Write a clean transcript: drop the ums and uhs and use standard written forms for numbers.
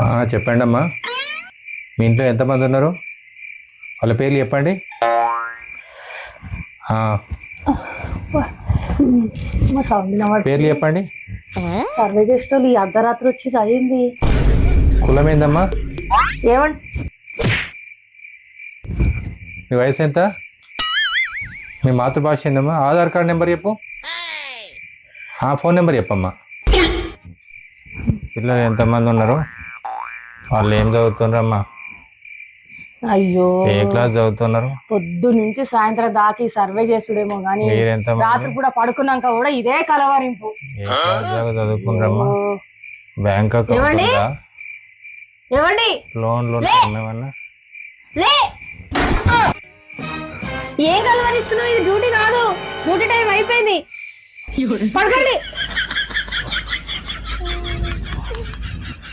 చెప్పండి అమ్మా. మీ ఇంట్లో ఎంతమంది ఉన్నారు? వాళ్ళ పేర్లు చెప్పండి. పేర్లు చెప్పండి. సర్వే చేసేటోళ్ళు ఈ అర్ధరాత్రి వచ్చి అయింది. కులం ఏందమ్మా? ఏమండి మీ వయసు ఎంత? మీ మాతృభాష ఏందమ్మా? ఆధార్ కార్డ్ నెంబర్ చెప్పు. ఫోన్ నెంబర్ చెప్పమ్మా. పిల్లలు ఎంతమంది ఉన్నారు? వాళ్ళు ఏం చదువుతున్నారమ్మా? అయ్యో, ఏ క్లాస్ చదువుతున్నారు? పొద్దు నుంచి సాయంత్రం దాకా సర్వే చేసుడేమో గానీ రాత్రి కూడా పడుకున్నాక కూడా ఇదే కలవరింపు. ఏ క్లాస్ దాకా చదువుకున్నారమ్మా? బ్యాంక్ అకౌంట్ ఉందా? ఏమండి లోన్లు ఏమన్నా? ఏం కలవరిస్తున్నావు? ఇది డ్యూటీ కాదు, డ్యూటీ టైం అయిపోయింది. పడకండి.